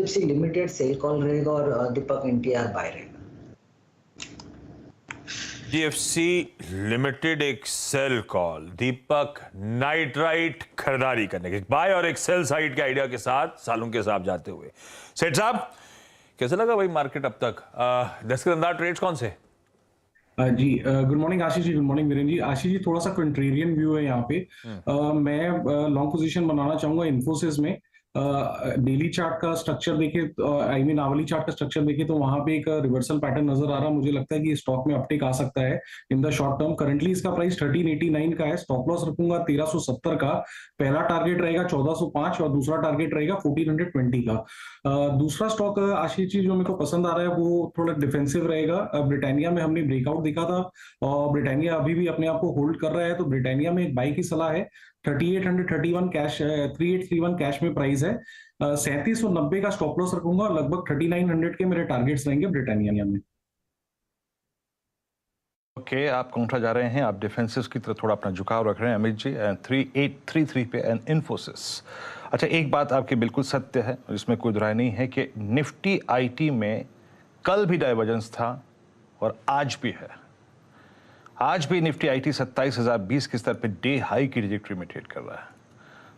DFC limited cell call रहेगा और दीपक NTR bye रहेगा। DFC लिमिटेड एक सेल कॉल, दीपक नाइट्राइट खरीदारी करने के बाय और एक सेल साइड के आइडिया के साथ सालों के साथ जाते हुए। सेठ साहब, कैसे लगा भाई मार्केट अब तक? 10 के अंदर ट्रेड्स कौन से? जी good morning Ashish ji, good morning Viren जी। आशीष जी, थोड़ा सा कंट्रेरियन व्यू है यहाँ पे। मैं लॉन्ग पोजीशन बनाना चाहूंगा इन्फोसिस में। डेली चार्ट का स्ट्रक्चर देखे, आई मीन आवली चार्ट का स्ट्रक्चर देखे तो वहां पे एक रिवर्सल पैटर्न नजर आ रहा। मुझे लगता है कि स्टॉक में अपटेक आ सकता है in the short term. Currently इसका प्राइस 1389 का है। स्टॉप लॉस रखूंगा 1370 का। पहला टारगेट रहेगा 1405 और दूसरा टारगेट रहेगा 1420 का। दूसरा स्टॉक आशीष जी जो मेरे को पसंद आ रहा है वो थोड़ा डिफेंसिव रहेगा। ब्रिटानिया में हमने ब्रेकआउट दिखा था और ब्रिटानिया अभी भी अपने आप को होल्ड कर रहा है, तो ब्रिटानिया में एक बाई की सलाह है। 3831 कैश, 3831 कैश में प्राइस है। 3790 का स्टॉप लॉस रखूंगा। लगभग 3900 के मेरे टारगेट्स रहेंगे ब्रिटानिया में। ओके, आप काउंटर जा रहे हैं, आप डिफेंसिव की तरफ थोड़ा अपना झुकाव रख रहे हैं अमित जी। 3833 पे एंड इन्फोसिस। अच्छा, एक बात आपकी बिल्कुल सत्य है और इसमें कोई राय नहीं है कि निफ्टी आईटी में कल भी डाइवर्जेंस था और आज भी है। आज भी निफ्टी आईटी 27,020 के स्तर पे डे हाई की ट्रैजेक्टरी में ट्रेड कर रहा है।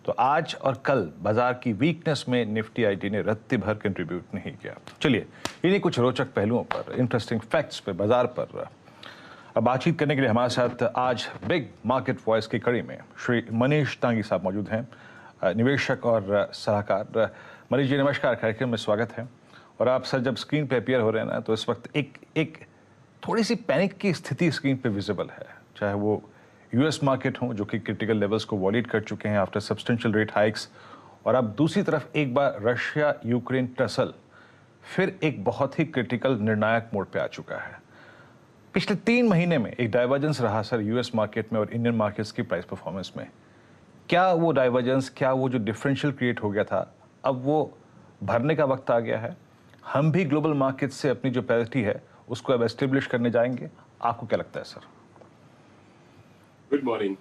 तो आज और कल बाजार की वीकनेस में निफ्टी आईटी ने रत्ती भर कंट्रीब्यूट नहीं किया। चलिए इन्हीं कुछ रोचक पहलुओं पर, इंटरेस्टिंग फैक्ट्स पे, बाजार पर अब बातचीत करने के लिए हमारे साथ आज बिग मार्केट वॉइस की कड़ी में श्री मनीष तांगी साहब मौजूद हैं, निवेशक और सलाहकार। मनीष जी नमस्कार, कार्यक्रम में स्वागत है। और आप सर जब स्क्रीन पे अपीयर हो रहे हैं ना, तो इस वक्त एक थोड़ी सी पैनिक की स्थिति स्क्रीन पे विजिबल है। चाहे वो यूएस मार्केट हो जो कि क्रिटिकल लेवल्स को वॉलिड कर चुके हैं आफ्टर सब्सटेंशियल रेट हाइक्स, और अब दूसरी तरफ एक बार रशिया यूक्रेन टसल फिर एक बहुत ही क्रिटिकल निर्णायक मोड पे आ चुका है। पिछले 3 महीने में एक डाइवर्जेंस रहा सर यूएस मार्केट में और इंडियन मार्केट्स की प्राइस परफॉर्मेंस में। क्या वो डाइवर्जेंस, क्या वो जो डिफरेंशियल क्रिएट हो गया था, अब वो भरने का वक्त आ गया है? हम भी ग्लोबल मार्केट से अपनी जो पैरिटी है उसको अब एस्टेब्लिश करने जाएंगे? आपको क्या लगता है सर? Good morning.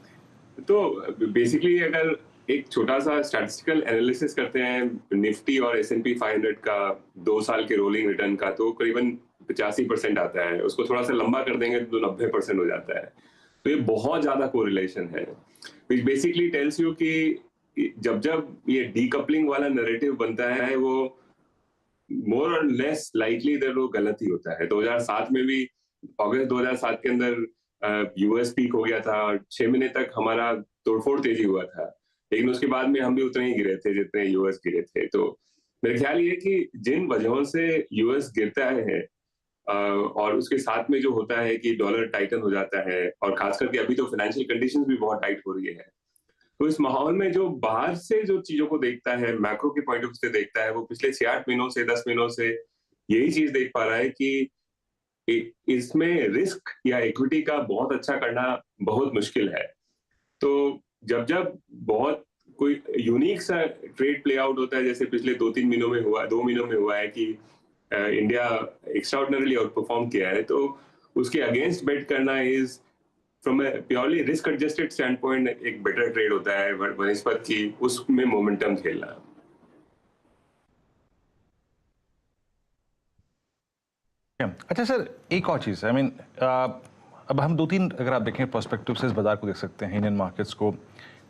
तो बेसिकली अगर एक छोटा सा स्टैटिस्टिकल एनालिसिस करते हैं निफ्टी और S&P 500 का 2 साल के रोलिंग रिटर्न का, तो करीबन 85% आता है। उसको थोड़ा सा लंबा कर देंगे तो 90% हो जाता है। तो ये बहुत ज्यादा कोरिलेशन है, which basically tells you कि जब जब ये डीकपलिंग वाला नैरेटिव बनता है वो मोर और लेस लाइकली इधर वो गलत ही होता है। 2007 में भी अगस्त 2007 के अंदर यूएस पीक हो गया था, 6 महीने तक हमारा तोड़फोड़ तेजी हुआ था, लेकिन उसके बाद में हम भी उतने ही गिरे थे जितने यूएस गिरे थे। तो मेरा ख्याल ये कि जिन वजहों से यूएस गिरता है और उसके साथ में जो होता है कि डॉलर टाइटन हो जाता है, और खास करके अभी तो फाइनेंशियल कंडीशंस भी बहुत टाइट हो रही है, तो इस माहौल में जो बाहर से जो चीजों को देखता है, मैक्रो के पॉइंट ऑफ व्यू से देखता है, वो पिछले 6-8 महीनों से 10 महीनों से यही चीज देख पा रहा है कि इसमें रिस्क या इक्विटी का बहुत अच्छा करना बहुत मुश्किल है। तो जब जब बहुत कोई यूनिक सा ट्रेड प्ले आउट होता है, जैसे पिछले 2 महीनों में हुआ है कि इंडिया एक्स्ट्राऑर्डिनरीली आउट परफॉर्म किया है, तो उसके अगेंस्ट बेट करना is from A purely risk adjusted stand point एक बेटर ट्रेड होता है बनस्पत की उसमें मोमेंटम खेलना। अच्छा सर, एक और चीज़, आई मीन अब हम 2-3 अगर आप देखें पर्सपेक्टिव से इस बाजार को देख सकते हैं, इंडियन मार्केट्स को।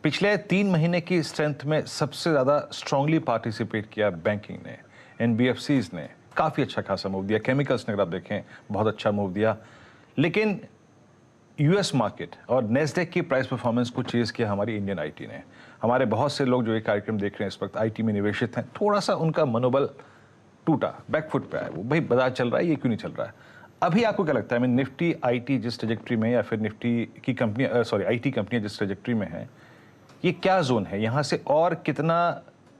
पिछले 3 महीने की स्ट्रेंथ में सबसे ज़्यादा स्ट्रांगली पार्टिसिपेट किया बैंकिंग ने, एनबीएफसीज ने काफ़ी अच्छा खासा मूव दिया, केमिकल्स ने अगर आप देखें बहुत अच्छा मूव दिया। लेकिन यूएस मार्केट और नेस्डेक की प्राइस परफॉर्मेंस को चेज़ किया हमारी इंडियन आईटी ने। हमारे बहुत से लोग जो ये कार्यक्रम देख रहे हैं इस वक्त आईटी में निवेशित हैं, थोड़ा सा उनका मनोबल टूटा, बैकफुट पे आया वो, भाई बाजार चल रहा है, ये क्यों नहीं चल रहा है? अभी आपको क्या लगता है, मैं निफ्टी आईटी जिस ट्रेजेक्ट्री में, या फिर निफ्टी की कंपनी आईटी कंपनियां जिस ट्रेजेक्ट्री में है, ये क्या जोन है? यहाँ से और कितना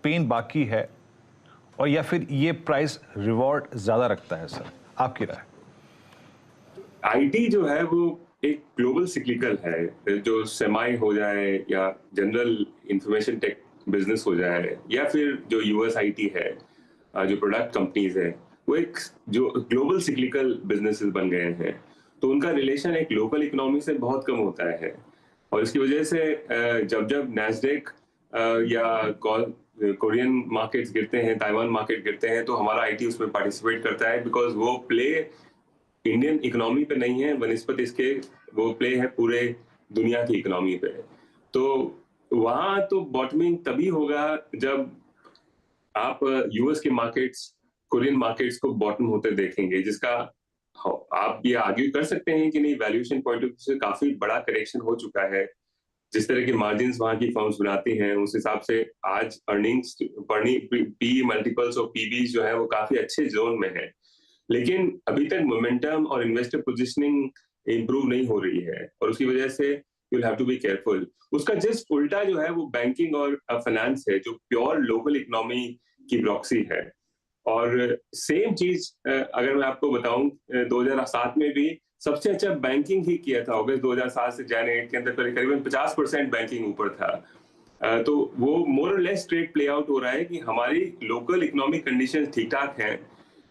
पेन बाकी है, और या फिर ये प्राइस रिवॉर्ड ज्यादा रखता है सर? आपकी राय। आईटी जो है वो एक ग्लोबल सिक्लिकल है, जो सेमाई हो जाए या जनरल इंफॉर्मेशन टेक बिजनेस हो जाए, या फिर जो यूएस आईटी है, जो प्रोडक्ट कंपनीज है, वो एक जो ग्लोबल सिक्लिकल बिजनेसेस बन गए हैं। तो उनका रिलेशन एक लोकल इकोनॉमी से बहुत कम होता है, और इसकी वजह से जब जब नैस्डेक या कोरियन मार्केट्स गिरते हैं, ताइवान मार्केट गिरते हैं, तो हमारा आईटी उसमें पार्टिसिपेट करता है, बिकॉज वो प्ले इंडियन इकोनॉमी पे नहीं है, बनिस्बत इसके वो प्ले है पूरे दुनिया की इकोनॉमी पे। तो वहां तो बॉटमिंग तभी होगा जब आप यूएस के मार्केट्स, कोरियन मार्केट्स को बॉटम होते देखेंगे, जिसका आप ये आर्ग्यू कर सकते हैं कि नहीं, वैल्यूएशन पॉइंट ऑफ व्यू से काफी बड़ा करेक्शन हो चुका है। जिस तरह के मार्जिन्स वहां की फर्म्स बनाती हैं, उस हिसाब से आज अर्निंग्स, पी मल्टीपल्स और पीबीज जो है वो काफी अच्छे जोन में है, लेकिन अभी तक मोमेंटम और इन्वेस्टर पोजिशनिंग इंप्रूव नहीं हो रही है, और उसकी वजह से you will have to be careful. उसका जस्ट उल्टा जो है वो बैंकिंग और फाइनेंस है, जो प्योर लोकल इकोनॉमी की प्रॉक्सी है। और सेम चीज अगर मैं आपको बताऊं, 2007 में भी सबसे अच्छा बैंकिंग ही किया था। अगस्त 2007 से जनवरी 8 के अंदर करीबन 50% बैंकिंग ऊपर था। तो वो मोर और लेस ट्रेड प्ले आउट हो रहा है कि हमारी लोकल इकोनॉमिक कंडीशन ठीक ठाक हैं,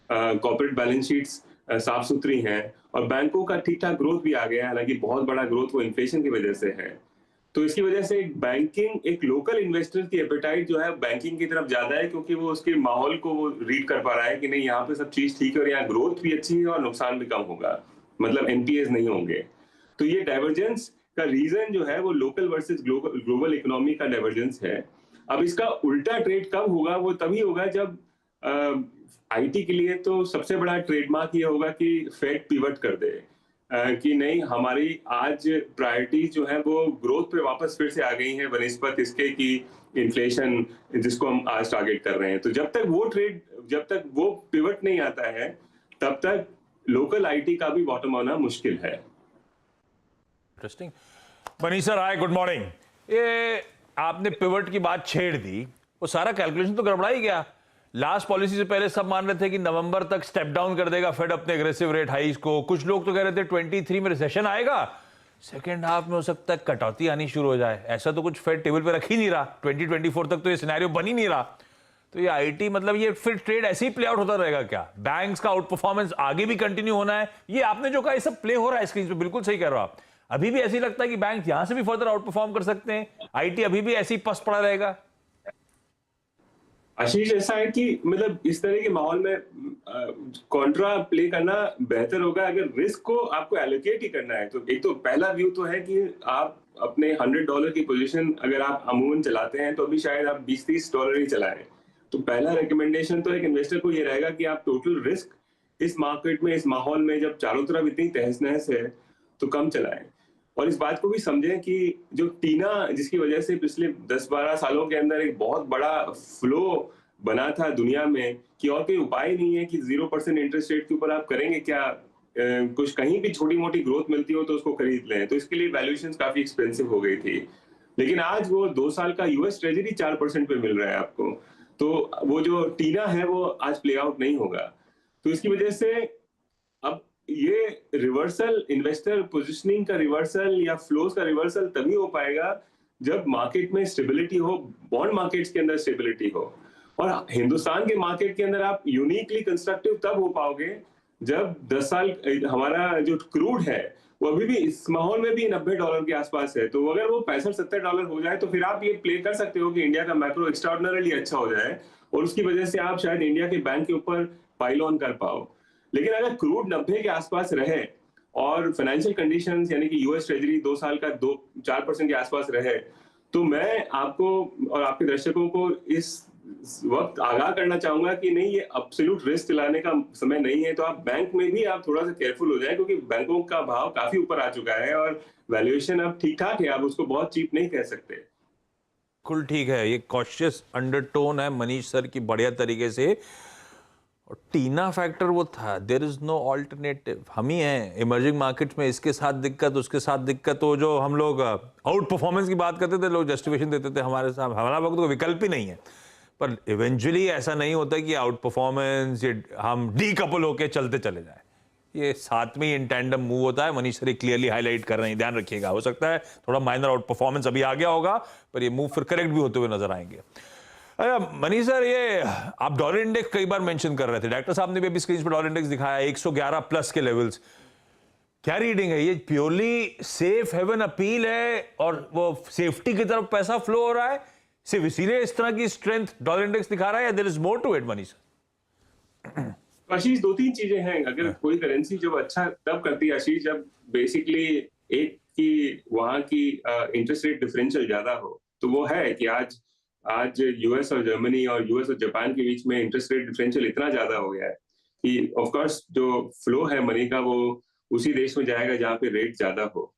कॉर्पोरेट बैलेंस शीट्स साफ सुथरी हैं, और बैंकों का ठीक ठाक ग्रोथ भी आ गया है। हालांकि बहुत बड़ा ग्रोथ वो इन्फ्लेशन की वजह से है। तो इसकी वजह से बैंकिंग, एक लोकल इन्वेस्टर की एपेटाइट जो है बैंकिंग की तरफ ज्यादा है, क्योंकि वो उसके माहौल को वो रीड कर पा रहा है कि नहीं, यहाँ पे सब चीज ठीक है और यहाँ ग्रोथ भी अच्छी है और नुकसान भी कम होगा, मतलब एनपीएस नहीं होंगे। तो ये डाइवर्जेंस का रीजन जो है वो लोकल वर्सेस ग्लोबल इकोनॉमी का डाइवर्जेंस है। अब इसका उल्टा ट्रेड कब होगा? वो तभी होगा जब आईटी के लिए तो सबसे बड़ा ट्रेडमार्क ये होगा कि फेड पिवट कर दे, कि नहीं, हमारी आज प्रायोरिटी जो है वो ग्रोथ पे वापस फिर से आ गई है बनिस्बत इसके कि इन्फ्लेशन जिसको हम आज टारगेट कर रहे हैं। तो जब तक वो पिवट नहीं आता है, तब तक लोकल आईटी का भी बॉटम आना मुश्किल है। इंटरेस्टिंग। मनीष सर, हाय, गुड मॉर्निंग। ये आपने पिवट की बात छेड़ दी, वो सारा कैलकुलेशन तो गड़बड़ा ही गया। लास्ट पॉलिसी से पहले सब मान रहे थे कि नवंबर तक स्टेप डाउन कर देगा फेड अपने एग्रेसिव रेट हाइस को। कुछ लोग तो कह रहे थे 23 में रिसेशन आएगा, सेकेंड हाफ में हो सकता है कटौती आनी शुरू हो जाए। ऐसा तो कुछ फेड टेबल पे रख ही नहीं रहा। 2024 तक तो ये सिनेरियो बन ही नहीं रहा। तो ये आईटी, मतलब ये फिर ट्रेड ऐसे ही प्ले आउट होता रहेगा क्या? बैंक्स का आउट परफॉर्मेंस आगे भी कंटिन्यू होना है? ये आपने जो कहा ये सब प्ले हो रहा है स्क्रीन पे, बिल्कुल सही कह रहे हो आप। अभी भी ऐसे ही लगता है कि बैंक यहां से भी फर्दर आउट परफॉर्म कर सकते हैं, आईटी अभी भी ऐसे ही पस पड़ा रहेगा? आशीष, ऐसा है कि मतलब इस तरह के माहौल में कॉन्ट्रा प्ले करना बेहतर होगा अगर रिस्क को आपको एलोकेट ही करना है। तो एक तो पहला व्यू तो है कि आप अपने $100 की पोजीशन अगर आप अमूमन चलाते हैं तो अभी शायद आप $20-30 ही चलाएं। तो पहला रिकमेंडेशन तो एक इन्वेस्टर को ये रहेगा कि आप टोटल रिस्क इस मार्केट में, इस माहौल में जब चारों तरफ इतनी तहस नहस है, तो कम चलाएं। और इस बात को भी समझें कि जो टीना, जिसकी वजह से पिछले 10-12 सालों के अंदर एक बहुत बड़ा फ्लो बना था दुनिया में, कि और कोई उपाय नहीं है कि 0% इंटरेस्ट रेट के ऊपर आप करेंगे क्या, कुछ कहीं भी छोटी मोटी ग्रोथ मिलती हो तो उसको खरीद लें। तो इसके लिए वैल्यूएशंस काफी एक्सपेंसिव हो गई थी, लेकिन आज वो 2 साल का यूएस ट्रेजरी 4% पे मिल रहा है आपको। तो वो जो टीना है वो आज प्ले आउट नहीं होगा। तो इसकी वजह से अब ये रिवर्सल, इन्वेस्टर पोजिशनिंग का रिवर्सल या फ्लोज का रिवर्सल तभी हो पाएगा जब मार्केट में स्टेबिलिटी हो, बॉन्ड मार्केट्स के अंदर स्टेबिलिटी हो। और हिंदुस्तान के मार्केट के अंदर आप यूनिकली कंस्ट्रक्टिव तब हो पाओगे जब 10 साल हमारा जो क्रूड है वो अभी भी इस माहौल में भी $90 के आसपास है। तो अगर वो $65-70 हो जाए तो फिर आप ये प्ले कर सकते हो कि इंडिया का मैक्रो एक्स्ट्राऑर्डिनरीली अच्छा हो जाए, और उसकी वजह से आप शायद इंडिया के बैंक के ऊपर पाइल ऑन कर पाओ। लेकिन अगर क्रूड 90 के आसपास रहे और फाइनेंशियल कंडीशंस, यानी कि यूएस ट्रेजरी 2 साल का 4% के आसपास रहे, तो मैं आपको और आपके दर्शकों को इस वक्त आगाह करना चाहूंगा कि नहीं, ये एब्सोल्यूट रिस्क दिलाने का समय नहीं है। तो आप बैंक में भी आप थोड़ा सा केयरफुल हो जाए, क्योंकि बैंकों का भाव काफी ऊपर आ चुका है और वैल्यूएशन अब ठीक ठाक है, आप उसको बहुत चीप नहीं कह सकते। बिल्कुल ठीक है, ये कॉशियस अंडरटोन है मनीष सर की बढ़िया तरीके से। और टीना फैक्टर वो था, देयर इज नो ऑल्टरनेटिव। हम ही हैं इमर्जिंग मार्केट्स में, इसके साथ दिक्कत, उसके साथ दिक्कत। तो जो हम लोग आउट परफॉर्मेंस की बात करते थे, लोग जस्टिफिकेशन देते थे हमारे साथ, हमारा वक्त कोई विकल्प ही नहीं है। पर इवेंचुअली ऐसा नहीं होता कि आउट परफॉर्मेंस ये हम डीकपल होके चलते चले जाए, ये साथ में ही इन टैंडम मूव होता है। मनीष सर क्लियरली हाईलाइट कर रहे हैं, ध्यान रखिएगा। हो सकता है थोड़ा माइनर आउट परफॉर्मेंस अभी आ गया होगा, पर ये मूव फिर करेक्ट भी होते हुए नजर आएंगे। मनीष सर, ये आप डॉलर इंडेक्स कई बार मेंशन कर रहे थे, डॉक्टर साहब ने भी अभी स्क्रीन पर डॉलर इंडेक्स दिखाया 111 प्लस के लेवल्स। क्या रीडिंग है ये? प्योरली सेफ हेवन अपील है और वो सेफ्टी की तरफ पैसा फ्लो हो रहा है, सिर्फ इसीलिए इस तरह की स्ट्रेंथ डॉलर इंडेक्स दिखा रहा है या there is more to it Manish? Ashish, दो तीन चीजें हैं। अगर कोई करेंसी जब अच्छा तब करती है आशीष, जब बेसिकली एक की वहां की इंटरेस्ट रेट डिफरेंशियल ज्यादा हो। तो वो है कि आज यूएस और जर्मनी और यूएस और जापान के बीच में इंटरेस्ट रेट डिफरेंशियल इतना ज्यादा हो गया है कि ऑफ कोर्स जो फ्लो है मनी का वो उसी देश में जाएगा जहां पे रेट ज्यादा हो।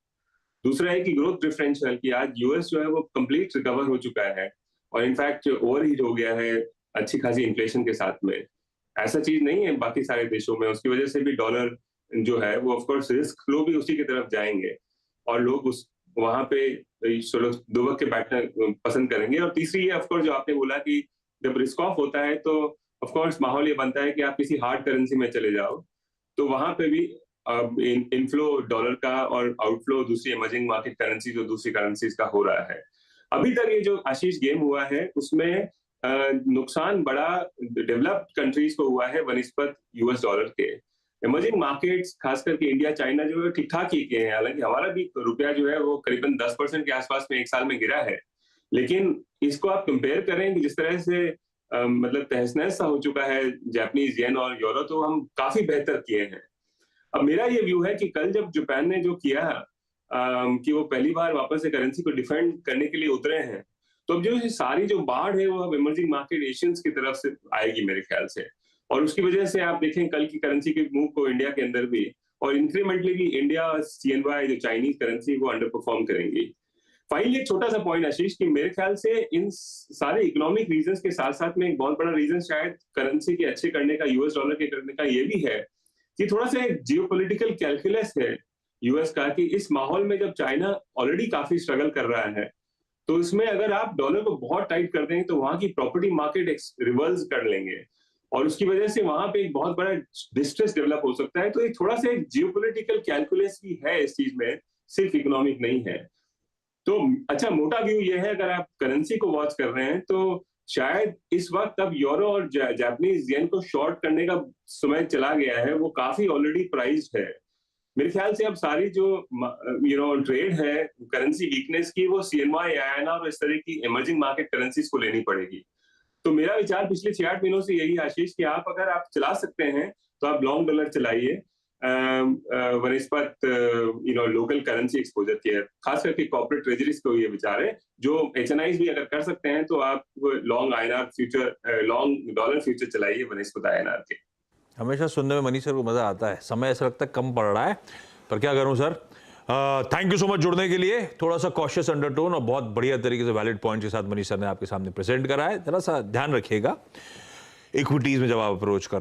दूसरा है कि ग्रोथ डिफरेंशियल, कि आज यूएस जो है वो कंप्लीट रिकवर हो चुका है और इनफैक्ट ओवरहीट हो गया है अच्छी खासी इन्फ्लेशन के साथ में। ऐसा चीज नहीं है बाकी सारे देशों में। उसकी वजह से भी डॉलर जो है वो ऑफ कोर्स रिस्क फ्लो भी उसी की तरफ जाएंगे और लोग उस वहां पे दुबक के बैठना पसंद करेंगे। और तीसरी है ऑफ कोर्स जो आपने बोला कि जब रिस्क ऑफ होता है तो ऑफ कोर्स माहौल ये बनता है कि आप किसी हार्ड करेंसी में चले जाओ, तो वहां पे भी इनफ्लो डॉलर का और आउटफ्लो दूसरी इमर्जिंग मार्केट करेंसीज और दूसरी करेंसीज का हो रहा है। अभी तक ये जो आशीष गेम हुआ है उसमें नुकसान बड़ा डेवलप्ड कंट्रीज को हुआ है बनिस्बत यूएस डॉलर के। इमर्जिंग मार्केट्स खास करके इंडिया चाइना जो है ठीक ठाक ही के हैं। हालांकि हमारा भी रुपया जो है वो करीबन 10% के आसपास में एक साल में गिरा है, लेकिन इसको आप कंपेयर करें कि जिस तरह से मतलब तहस-नहस सा हो चुका है जापानीज येन और यूरो, तो हम काफी बेहतर किए हैं। अब मेरा ये व्यू है कि कल जब जापान ने जो किया कि वो पहली बार वापस से करेंसी को डिफेंड करने के लिए उतरे हैं, तो अब जो सारी जो बाढ़ है वो अब इमर्जिंग मार्केट एशियंस की तरफ से आएगी मेरे ख्याल से। और उसकी वजह से आप देखें कल की करेंसी के मूव को इंडिया के अंदर भी और इंक्रीमेंटली भी इंडिया CNY जो चाइनीज करेंसी वो अंडर परफॉर्म करेंगी। फाइनली एक छोटा सा पॉइंट आशीष, कि मेरे ख्याल से इन सारे इकोनॉमिक रीजंस के साथ साथ में एक बहुत बड़ा रीजन शायद करेंसी के अच्छे करने का, यूएस डॉलर के करने का ये भी है कि थोड़ा सा एक जियोपॉलिटिकल कैलकुलस है यूएस का, कि इस माहौल में जब चाइना ऑलरेडी काफी स्ट्रगल कर रहा है, तो इसमें अगर आप डॉलर को बहुत टाइट कर देंगे तो वहां की प्रॉपर्टी मार्केट रिवर्स कर लेंगे और उसकी वजह से वहां पे एक बहुत बड़ा डिस्ट्रेस डेवलप हो सकता है। तो एक थोड़ा सा एक जियोपॉलिटिकल कैलकुलस भी है इस चीज में, सिर्फ इकोनॉमिक नहीं है। तो अच्छा, मोटा व्यू ये है अगर आप करेंसी को वॉच कर रहे हैं तो शायद इस वक्त अब यूरो और जापानीज येन को शॉर्ट करने का समय चला गया है, वो काफी ऑलरेडी प्राइस्ड है। मेरे ख्याल से अब सारी जो ट्रेड है करेंसी वीकनेस की वो CNY, INR और इस तरह की इमर्जिंग मार्केट करेंसीज को लेनी पड़ेगी। तो मेरा विचार पिछले 6-8 महीनों से यही आशीष कि आप अगर आप चला सकते हैं तो आप लॉन्ग डॉलर चलाइए बनिस्बत लोकल करेंसी एक्सपोजर के। खास करके कॉर्पोरेट ट्रेजरीज को ये विचार है। जो HNIs भी अगर कर सकते हैं तो आप long INR future, long dollar future चलाइए बनिस्बत INR के। हमेशा सुनने में मनीष सर को मजा आता है, समय ऐसा लगता है कम पड़ रहा है, पर क्या करूं sir. Thank you so much जुड़ने के लिए। थोड़ा सा कॉशियस अंडरटोन और बहुत बढ़िया तरीके से वैलिड पॉइंट के साथ मनीष सर ने आपके सामने प्रेजेंट करा है। जरा सा ध्यान रखिएगा इक्विटीज में जब आप अप्रोच कर